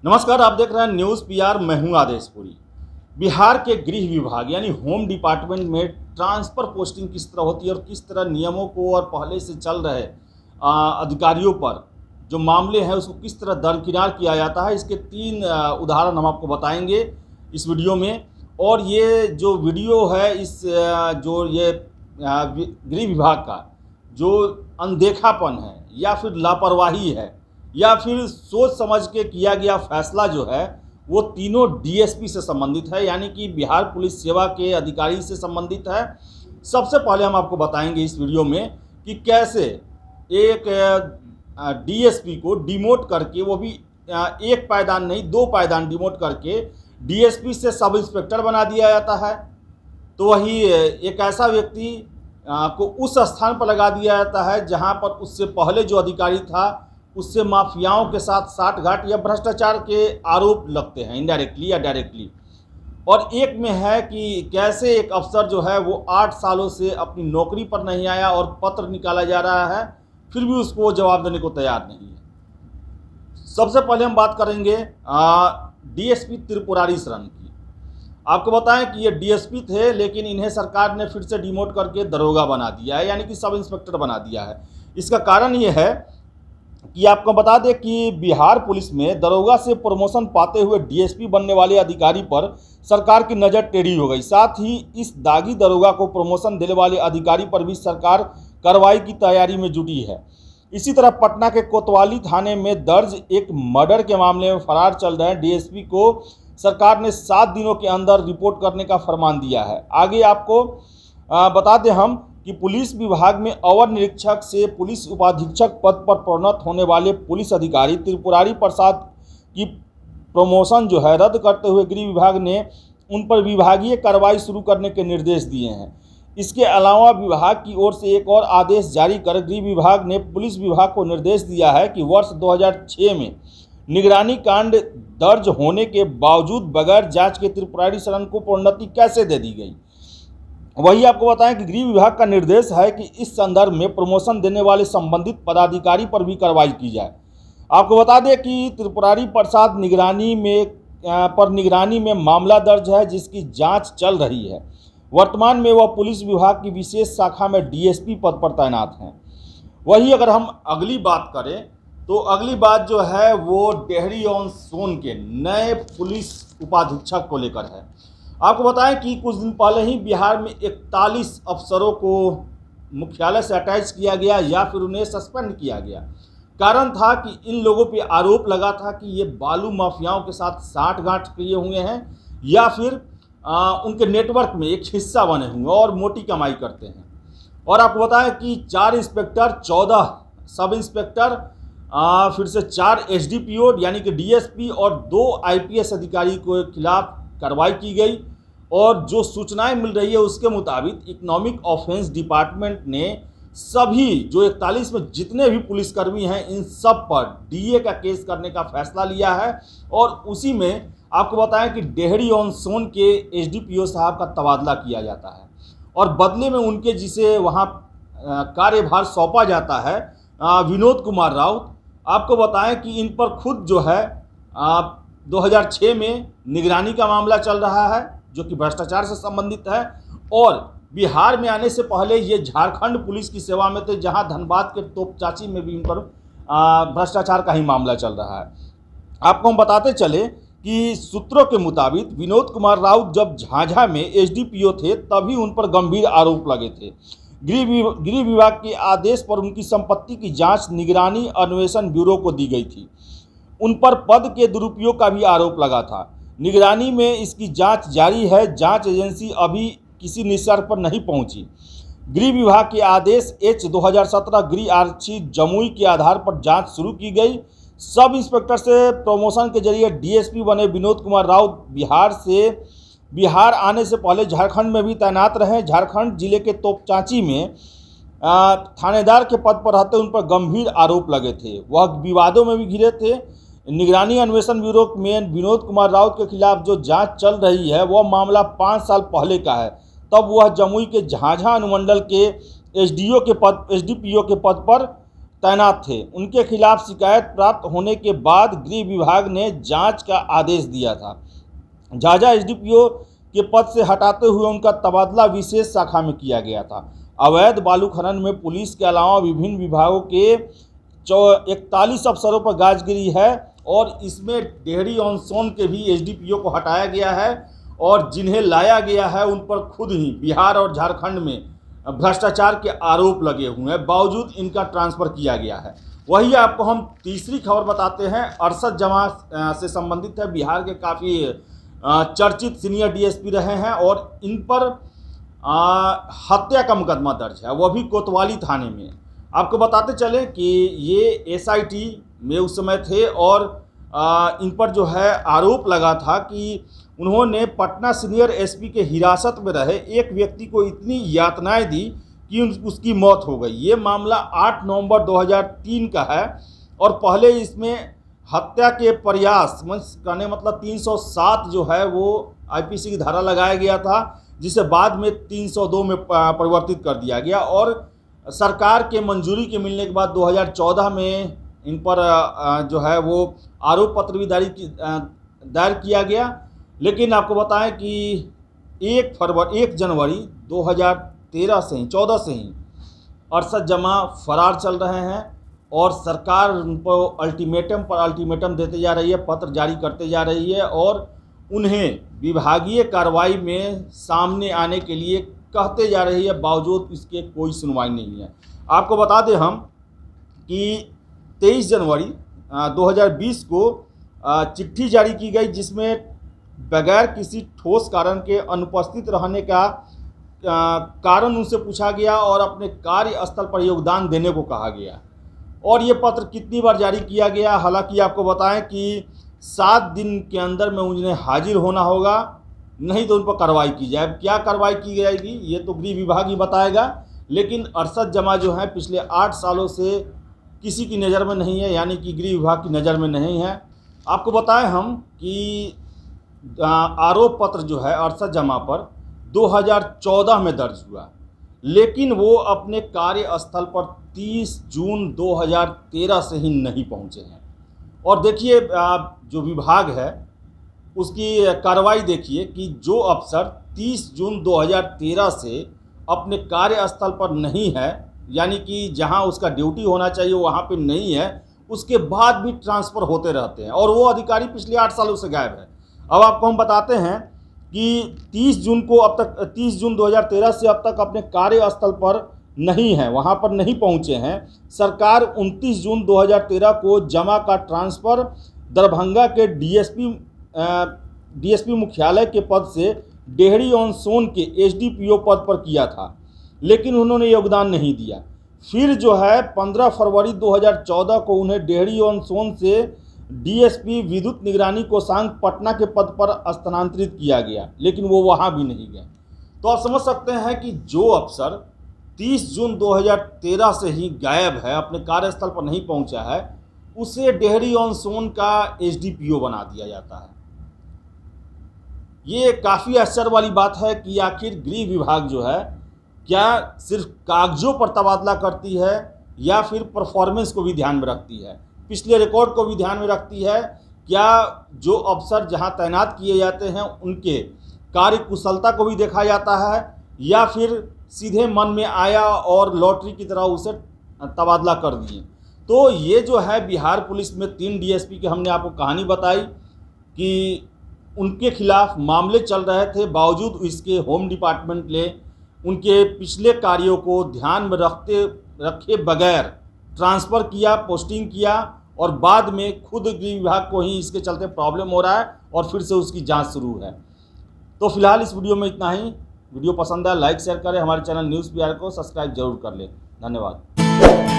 नमस्कार, आप देख रहे हैं न्यूज़ पीआर। मैं हूं आदेशपुरी। बिहार के गृह विभाग यानी होम डिपार्टमेंट में ट्रांसफ़र पोस्टिंग किस तरह होती है और किस तरह नियमों को और पहले से चल रहे अधिकारियों पर जो मामले हैं उसको किस तरह दरकिनार किया जाता है, इसके 3 उदाहरण हम आपको बताएंगे इस वीडियो में। और ये जो वीडियो है जो ये गृह विभाग का जो अनदेखापन है या फिर लापरवाही है या फिर सोच समझ के किया गया फैसला जो है वो तीनों डीएसपी से संबंधित है, यानी कि बिहार पुलिस सेवा के अधिकारी से संबंधित है। सबसे पहले हम आपको बताएंगे इस वीडियो में कि कैसे एक डीएसपी को डिमोट करके, वो भी एक पायदान नहीं 2 पायदान डिमोट करके डीएसपी से सब इंस्पेक्टर बना दिया जाता है। तो वही एक ऐसा व्यक्ति को उस स्थान पर लगा दिया जाता है जहां पर उससे पहले जो अधिकारी था उससे माफियाओं के साथ साठगांठ या भ्रष्टाचार के आरोप लगते हैं, इनडायरेक्टली या डायरेक्टली। और एक में है कि कैसे एक अफसर जो है वो 8 सालों से अपनी नौकरी पर नहीं आया और पत्र निकाला जा रहा है, फिर भी उसको जवाब देने को तैयार नहीं है। सबसे पहले हम बात करेंगे डीएसपी त्रिपुरारी शरण की। आपको बताएं कि ये डीएसपी थे, लेकिन इन्हें सरकार ने फिर से डिमोट करके दरोगा बना दिया है, यानी कि सब इंस्पेक्टर बना दिया है। इसका कारण ये है कि आपको बता दें कि बिहार पुलिस में दरोगा से प्रमोशन पाते हुए डीएसपी बनने वाले अधिकारी पर सरकार की नज़र टेढ़ी हो गई। साथ ही इस दागी दरोगा को प्रमोशन देने वाले अधिकारी पर भी सरकार कार्रवाई की तैयारी में जुटी है। इसी तरह पटना के कोतवाली थाने में दर्ज एक मर्डर के मामले में फरार चल रहे डीएसपी को सरकार ने 7 दिनों के अंदर रिपोर्ट करने का फरमान दिया है। आगे आपको बता दें हम कि पुलिस विभाग में अवर निरीक्षक से पुलिस उपाधीक्षक पद पर प्रोन्नत होने वाले पुलिस अधिकारी त्रिपुरारी प्रसाद की प्रमोशन जो है रद्द करते हुए गृह विभाग ने उन पर विभागीय कार्रवाई शुरू करने के निर्देश दिए हैं। इसके अलावा विभाग की ओर से एक और आदेश जारी कर गृह विभाग ने पुलिस विभाग को निर्देश दिया है कि वर्ष 2006 में निगरानी कांड दर्ज होने के बावजूद बगैर जांच के त्रिपुरारी शरण को प्रोन्नति कैसे दे दी गई। वही आपको बताएं कि गृह विभाग का निर्देश है कि इस संदर्भ में प्रमोशन देने वाले संबंधित पदाधिकारी पर भी कार्रवाई की जाए। आपको बता दें कि त्रिपुरारी प्रसाद निगरानी में मामला दर्ज है, जिसकी जांच चल रही है। वर्तमान में वह पुलिस विभाग की विशेष शाखा में डीएसपी पद पर तैनात हैं। वही अगर हम अगली बात करें तो अगली बात जो है वो डेहरी ऑन सोन के नए पुलिस उपाधीक्षक को लेकर है। आपको बताएं कि कुछ दिन पहले ही बिहार में 41 अफसरों को मुख्यालय से अटैच किया गया या फिर उन्हें सस्पेंड किया गया। कारण था कि इन लोगों पे आरोप लगा था कि ये बालू माफियाओं के साथ साठगांठ किए हुए हैं या फिर उनके नेटवर्क में एक हिस्सा बने हुए और मोटी कमाई करते हैं। और आपको बताएं कि 4 इंस्पेक्टर, 14 सब इंस्पेक्टर, फिर से 4 एसडीपीओ यानी कि डीएसपी और 2 आईपीएस अधिकारी के खिलाफ कार्रवाई की गई। और जो सूचनाएं मिल रही है उसके मुताबिक इकोनॉमिक ऑफेंस डिपार्टमेंट ने सभी जो 41 में जितने भी पुलिसकर्मी हैं इन सब पर डीए का केस करने का फैसला लिया है। और उसी में आपको बताएं कि डेहरी ऑन सोन के एसडीपीओ साहब का तबादला किया जाता है और बदले में उनके जिसे वहाँ कार्यभार सौंपा जाता है विनोद कुमार राउत। आपको बताएं कि इन पर खुद जो है 2006 में निगरानी का मामला चल रहा है जो कि भ्रष्टाचार से संबंधित है। और बिहार में आने से पहले ये झारखंड पुलिस की सेवा में थे, जहां धनबाद के तोपचाची में भी इन पर भ्रष्टाचार का ही मामला चल रहा है। आपको हम बताते चले कि सूत्रों के मुताबिक विनोद कुमार राउत जब झाझा में एसडीपीओ थे तभी उन पर गंभीर आरोप लगे थे। गृह विभाग के आदेश पर उनकी संपत्ति की जाँच निगरानी अन्वेषण ब्यूरो को दी गई थी। उन पर पद के दुरुपयोग का भी आरोप लगा था। निगरानी में इसकी जांच जारी है। जांच एजेंसी अभी किसी निष्कर्ष पर नहीं पहुंची। गृह विभाग के आदेश H 2017 गृह आरक्षी जमुई के आधार पर जांच शुरू की गई। सब इंस्पेक्टर से प्रमोशन के जरिए डीएसपी बने विनोद कुमार राउत बिहार आने से पहले झारखंड में भी तैनात रहे। झारखंड जिले के तोपचाची में थानेदार के पद पर रहते उन पर गंभीर आरोप लगे थे। वह विवादों में भी घिरे थे। निगरानी अन्वेषण ब्यूरो में विनोद कुमार राउत के खिलाफ जो जांच चल रही है वह मामला 5 साल पहले का है। तब वह जमुई के झाझा अनुमंडल के एसडीपीओ के पद पर तैनात थे, उनके खिलाफ शिकायत प्राप्त होने के बाद गृह विभाग ने जांच का आदेश दिया था। झाझा एसडीपीओ के पद से हटाते हुए उनका तबादला विशेष शाखा में किया गया था। अवैध बालू खनन में पुलिस के अलावा विभिन्न विभागों के 41 अफसरों पर गाजगिरी है और इसमें डेहरी ऑन सोन के भी एसडीपीओ को हटाया गया है और जिन्हें लाया गया है उन पर खुद ही बिहार और झारखंड में भ्रष्टाचार के आरोप लगे हुए हैं, बावजूद इनका ट्रांसफ़र किया गया है। वही आपको हम तीसरी खबर बताते हैं, अरशद जमा से संबंधित है। बिहार के काफ़ी चर्चित सीनियर डीएसपी रहे हैं और इन पर हत्या का मुकदमा दर्ज है, वह भी कोतवाली थाने में। आपको बताते चलें कि ये एसआईटी में उस समय थे और इन पर जो है आरोप लगा था कि उन्होंने पटना सीनियर एसपी के हिरासत में रहे एक व्यक्ति को इतनी यातनाएं दी कि उसकी मौत हो गई। ये मामला 8 नवंबर 2003 का है और पहले इसमें हत्या के प्रयास करने मतलब 307 जो है वो आईपीसी की धारा लगाया गया था, जिसे बाद में 302 में परिवर्तित कर दिया गया और सरकार के मंजूरी के मिलने के बाद 2014 में इन पर जो है वो आरोप पत्र भी दायर किया गया। लेकिन आपको बताएं कि 1 जनवरी 2013 से ही 14 से ही अरशद जमा फरार चल रहे हैं और सरकार उनको अल्टीमेटम देते जा रही है, पत्र जारी करते जा रही है और उन्हें विभागीय कार्रवाई में सामने आने के लिए कहते जा रही है, बावजूद इसके कोई सुनवाई नहीं है। आपको बता दें हम कि 23 जनवरी 2020 को चिट्ठी जारी की गई जिसमें बगैर किसी ठोस कारण के अनुपस्थित रहने का कारण उनसे पूछा गया और अपने कार्यस्थल पर योगदान देने को कहा गया। और ये पत्र कितनी बार जारी किया गया, हालांकि आपको बताएं कि 7 दिन के अंदर में उन्हें हाजिर होना होगा, नहीं तो उन पर कार्रवाई की जाए। क्या कार्रवाई की जाएगी ये तो गृह विभाग ही बताएगा, लेकिन अरशद जमा जो है पिछले 8 सालों से किसी की नज़र में नहीं है, यानी कि गृह विभाग की नज़र में नहीं है। आपको बताएं हम कि आरोप पत्र जो है अरशद जमा पर 2014 में दर्ज हुआ, लेकिन वो अपने कार्यस्थल पर 30 जून 2013 से ही नहीं पहुंचे हैं। और देखिए जो विभाग है उसकी कार्रवाई देखिए कि जो अफसर 30 जून 2013 से अपने कार्यस्थल पर नहीं है, यानी कि जहां उसका ड्यूटी होना चाहिए वहां पे नहीं है, उसके बाद भी ट्रांसफ़र होते रहते हैं और वो अधिकारी पिछले 8 सालों से गायब है। अब आपको हम बताते हैं कि 30 जून 2013 से अब तक अपने कार्यस्थल पर नहीं है, वहां पर नहीं पहुंचे हैं। सरकार 29 जून 2013 को जमा का ट्रांसफ़र दरभंगा के डीएसपी मुख्यालय के पद से डेहरी ऑन सोन के एसडीपीओ पद पर किया था, लेकिन उन्होंने योगदान नहीं दिया। फिर जो है 15 फरवरी 2014 को उन्हें डेहरी ऑन सोन से डीएसपी विद्युत निगरानी कोषांग पटना के पद पर स्थानांतरित किया गया, लेकिन वो वहाँ भी नहीं गए। तो आप समझ सकते हैं कि जो अफसर 30 जून 2013 से ही गायब है, अपने कार्यस्थल पर नहीं पहुंचा है, उसे डेहरी ऑन सोन का एसडीपीओ बना दिया जाता है। ये काफ़ी आश्चर्य वाली बात है कि आखिर गृह विभाग जो है क्या सिर्फ कागजों पर तबादला करती है या फिर परफॉर्मेंस को भी ध्यान में रखती है, पिछले रिकॉर्ड को भी ध्यान में रखती है? क्या जो अफसर जहां तैनात किए जाते हैं उनके कार्य कुशलता को भी देखा जाता है या फिर सीधे मन में आया और लॉटरी की तरह उसे तबादला कर दिए? तो ये जो है बिहार पुलिस में 3 डीएसपी की हमने आपको कहानी बताई कि उनके खिलाफ मामले चल रहे थे, बावजूद इसके होम डिपार्टमेंट ने उनके पिछले कार्यों को ध्यान में रखे बगैर ट्रांसफ़र किया, पोस्टिंग किया और बाद में खुद गृह विभाग को ही इसके चलते प्रॉब्लम हो रहा है और फिर से उसकी जांच शुरू है। तो फिलहाल इस वीडियो में इतना ही। वीडियो पसंद आया लाइक शेयर करें, हमारे चैनल न्यूज़ PR को सब्सक्राइब जरूर कर लें। धन्यवाद।